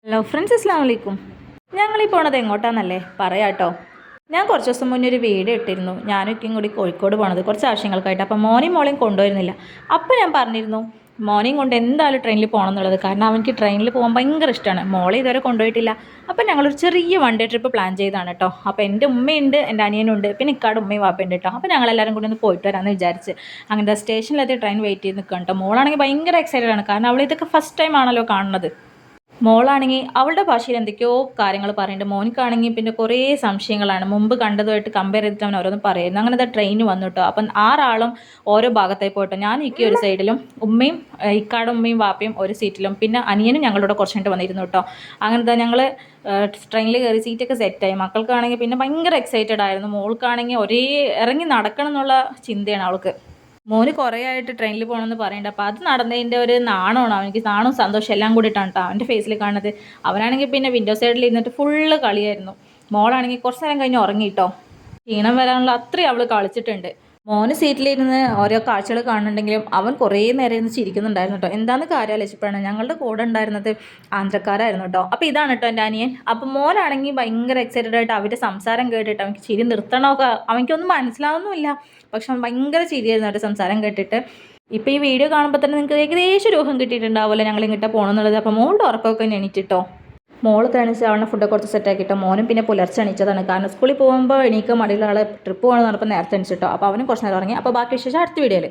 Hello friends, അസ്സലാമു അലൈക്കും. ഞങ്ങളീ പോണത് എങ്ങോട്ടാന്നല്ലേ പറയാട്ടോ. ഞാൻ കുറച്ച് ദിവസം മുന്നേ ഒരു വീഡിയോ ഇട്ടിരുന്നു, ഞാനൊക്കെയും കൂടി കോഴിക്കോട് പോണത് കുറച്ച് ആവശ്യങ്ങൾക്കായിട്ട്. അപ്പോൾ മോനെയും മോളെയും കൊണ്ടുവരുന്നില്ല. അപ്പോൾ ഞാൻ പറഞ്ഞിരുന്നു മോനെയും കൊണ്ട് എന്തായാലും ട്രെയിനിൽ പോകണം എന്നുള്ളത്. കാരണം അവനിക്ക് ട്രെയിനിൽ പോകാൻ ഭയങ്കര ഇഷ്ടമാണ്. മോളെ ഇതുവരെ കൊണ്ടുപോയിട്ടില്ല. അപ്പോൾ ഞങ്ങളൊരു ചെറിയ വൺ ഡേ ട്രിപ്പ് പ്ലാൻ ചെയ്താണ് കേട്ടോ. അപ്പോൾ എൻ്റെ ഉമ്മയുണ്ട്, എൻ്റെ അനിയനുണ്ട്, പിന്നെ ഇക്കാട് ഉമ്മയും വാപ്പയുണ്ട് കേട്ടോ. അപ്പോൾ ഞങ്ങളെല്ലാവരും കൂടി ഒന്ന് പോയിട്ട് വരാമെന്ന് വിചാരിച്ച് അങ്ങനെ സ്റ്റേഷനിലെത്തി ട്രെയിൻ വെയിറ്റ് ചെയ്ത് നിൽക്കാം കേട്ടോ. മോളാണെങ്കിൽ ഭയങ്കര എക്സൈറ്റഡ് ആണ്, കാരണം അവൾ ഇതൊക്കെ ഫസ്റ്റ് ടൈം ആണല്ലോ കാണുന്നത്. മോളാണെങ്കിൽ അവളുടെ ഭാഷയിൽ എന്തൊക്കെയോ കാര്യങ്ങൾ പറയുന്നുണ്ട്. മോനിക്കാണെങ്കിൽ പിന്നെ കുറേ സംശയങ്ങളാണ്. മുമ്പ് കണ്ടതുമായിട്ട് കമ്പയർ ചെയ്തിട്ട് അവൻ ഓരോന്ന് പറയുന്നു. അങ്ങനെ അത് ട്രെയിൻ വന്നു കേട്ടോ. അപ്പം 6 ആളും ഓരോ ഭാഗത്തായി പോയിട്ടോ. ഞാൻ ഇക്കി ഒരു സൈഡിലും ഉമ്മയും ഇക്കാടും ഉമ്മയും വാപ്പയും ഒരു സീറ്റിലും, പിന്നെ അനിയനും ഞങ്ങളുടെ കുറച്ച് കഴിഞ്ഞിട്ട് വന്നിരുന്നു കേട്ടോ. അങ്ങനത്തെ ഞങ്ങൾ ട്രെയിനിൽ കയറി സീറ്റൊക്കെ സെറ്റായി. മക്കൾക്കാണെങ്കിൽ പിന്നെ ഭയങ്കര എക്സൈറ്റഡ് ആയിരുന്നു. മോൾക്കാണെങ്കിൽ ഒരേ ഇറങ്ങി നടക്കണം എന്നുള്ള ചിന്തയാണ് അവൾക്ക്. മോന് കുറേ ആയിട്ട് ട്രെയിനിൽ പോകണമെന്ന് പറയുന്നുണ്ട്. അപ്പോൾ അത് നടന്നതിൻ്റെ ഒരു നാണമാണ് അവനിക്ക്. നാണവും സന്തോഷം എല്ലാം കൂടിയിട്ടാണ് കേട്ടോ അവൻ്റെ ഫേസിൽ കാണുന്നത്. അവനാണെങ്കിൽ പിന്നെ വിൻഡോ സൈഡിൽ ഇരുന്നിട്ട് ഫുള്ള് കളിയായിരുന്നു. മോളാണെങ്കിൽ കുറച്ച് നേരം കഴിഞ്ഞ് ഉറങ്ങിയിട്ടോ. ക്ഷീണം വരാനുള്ള അത്രയും അവൾ കളിച്ചിട്ടുണ്ട്. മോന് സീറ്റിലിരുന്ന് ഓരോ കാഴ്ചകൾ കാണുന്നുണ്ടെങ്കിലും അവൻ കുറേ നേരം ഇരുന്ന് ചിരിക്കുന്നുണ്ടായിരുന്നു കേട്ടോ. എന്താണെന്ന് കാര്യം ആലോചിച്ചപ്പോഴാണ് ഞങ്ങളുടെ കൂടെ ഉണ്ടായിരുന്നത് ആന്ധ്രക്കാരായിരുന്നു കേട്ടോ. അപ്പോൾ ഇതാണ് കേട്ടോ എൻ്റെ അനിയൻ. അപ്പോൾ മോനാണെങ്കിൽ ഭയങ്കര എക്സൈറ്റഡ് ആയിട്ട് അവരുടെ സംസാരം കേട്ടിട്ട് അവർക്ക് ചിരി നിർത്തണമൊക്കെ അവനിക്കൊന്നും മനസ്സിലാവുന്നുമില്ല. പക്ഷെ അവൻ ഭയങ്കര ചിരിയായിരുന്നു അവരുടെ സംസാരം കേട്ടിട്ട്. ഇപ്പോൾ ഈ വീഡിയോ കാണുമ്പോൾ തന്നെ നിങ്ങൾക്ക് ഏകദേശം ഒരു ഊഹം കിട്ടിയിട്ടുണ്ടാവുമല്ലോ ഞങ്ങൾ ഇങ്ങോട്ട് പോകണം എന്നുള്ളത്. അപ്പോൾ മോളുടെ ഉറക്കമൊക്കെ എണീറ്റിട്ടോ. മോള് തണിച്ച് അവളുടെ ഫുഡൊക്കെ കുറച്ച് സെറ്റാക്കിയിട്ടോ. മോനും പിന്നെ പുലർച്ചെ എണീച്ചതാണ്, കാരണം സ്കൂളിൽ പോകുമ്പോൾ എണീക്കാൻ മടിയുള്ള ആൾ ട്രിപ്പ് പോകണമെന്ന് പറഞ്ഞപ്പോൾ നേരത്തെ എണീച്ചിട്ടോ. അപ്പോൾ അവനും കുറച്ച് നേരം ഉറങ്ങി. അപ്പോൾ ബാക്കി വിശേഷം അടുത്ത വീഡിയോയിൽ.